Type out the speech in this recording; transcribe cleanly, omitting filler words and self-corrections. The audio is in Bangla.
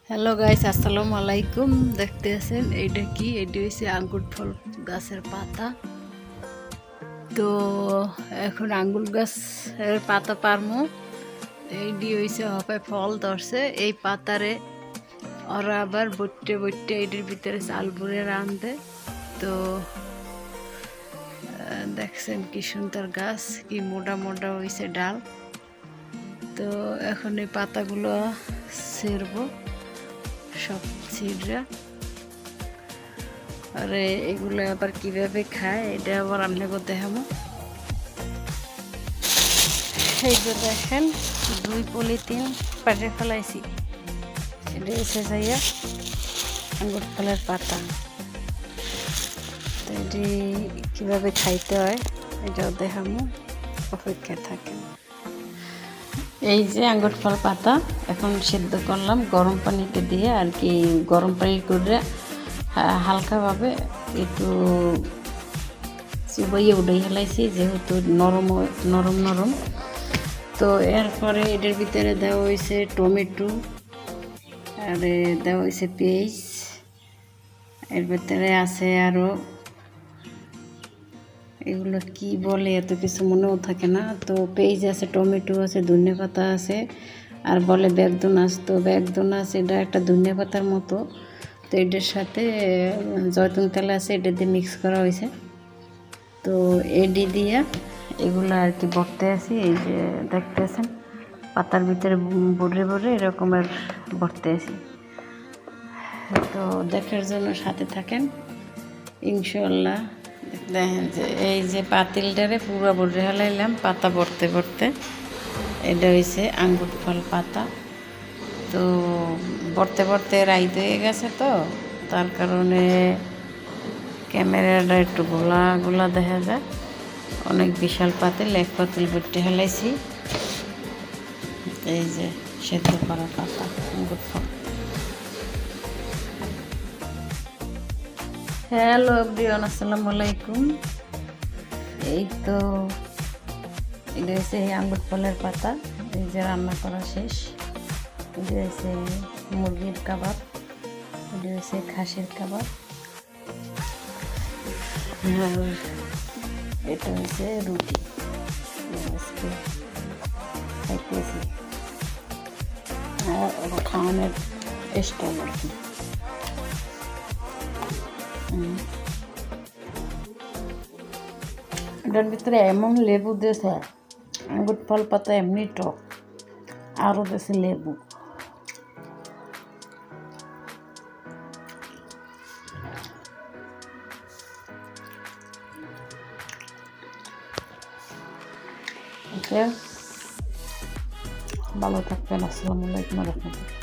হ্যালো গাইস, আসসালামু আলাইকুম। দেখতে আছেন এইটা কি? এইটা হচ্ছে আঙ্গুর ফল গাছের পাতা। তো এখন আঙ্গুর গাছের পাতা পারমো। এইটি হয়েছে হবে ফল ধরছে এই পাতারে। ওরা আবার বট্টে বট্টে এইটির ভিতরে চাল ভরে রাঁধে। তো দেখছেন কি সুন্দর গাছ, কি মোটা মোটা হয়েছে ডাল। তো এখন এই পাতাগুলো ছেড়বো সব ছিঁড়া। আরে এগুলো আবার কিভাবে খায় এটা আবার আপনাকে দেখাবো। এই যে দেখেন 2 পলিথিন পাটে ফেলাইছি। এটা এসে যাইয়া আঙ্গুর ফলের পাতা। তো এটি কীভাবে খাইতে হয় এটাও দেখাবো, অপেক্ষায় থাকেন। এই যে আঙ্গুর ফল পাতা এখন সিদ্ধ করলাম গরম পানিতে দিয়ে, আর কি গরম পানি করে হালকাভাবে একটু চুবাইয়ে উড়াই হেলাইছি, যেহেতু নরম নরম নরম। তো এরপরে এটার ভিতরে দেওয়া হয়েছে টমেটো, আর দেওয়া হয়েছে পেঁয়াজ, এর ভিতরে আছে আরও এগুলো কি বলে এত কিছু মনেও থাকে না। তো পেঁয়াজ আছে, টমেটো আছে, ধনিয়া পাতা আছে, আর বলে বেগদোনাস। তো বেগদোনাস এটা একটা ধনিয়া পাতার মতো। তো এটার সাথে জয়তুন তেল আছে, এটা দিয়ে মিক্স করা হয়েছে। তো এডি দিয়া এগুলো আর কি বটতে আছি। এই যে দেখতেছেন পাতার ভিতরে বড়ে বড়ে এরকমের বটতে আছি। তো দেখার জন্য সাথে থাকেন ইনশাল্লাহ। দেখেন যে এই যে পাতিলটারে পুরো বড়ে হেলাইলাম পাতা বটতে বটতে। এটা হয়েছে আঙ্গুর ফল পাতা। তো বটতে বটতে রাইত হয়ে গেছে, তো তার কারণে ক্যামেরাটা একটু গোলা গোলা দেখা যায়। অনেক বিশাল পাতিল, এক পাতিল বটে হেলাইছি। এই যে সেদ্ধ করা পাতা আঙ্গুর ফল। হ্যালো এভরিওয়ান, আসসালামু আলাইকুম। এই তো এটা হচ্ছে আঙ্গুর ফলের পাতা। এই যে রান্না করা শেষ। এটা হচ্ছে মুরগির কাবাব, এটা হচ্ছে খাসির কাবাব, আর এটা হচ্ছে রুটি। আজকে খাইতেছি আর খাওয়ানোর স্টাইল আর কি। এটার ভিতরে এমন লেবু দিয়েছে, আঙ্গুর ফল পাতা এমনি টক, আরও দিয়েছে লেবু। ভালো থাকবেন। আসসালামু আলাইকুম রহমতুল্লাহ।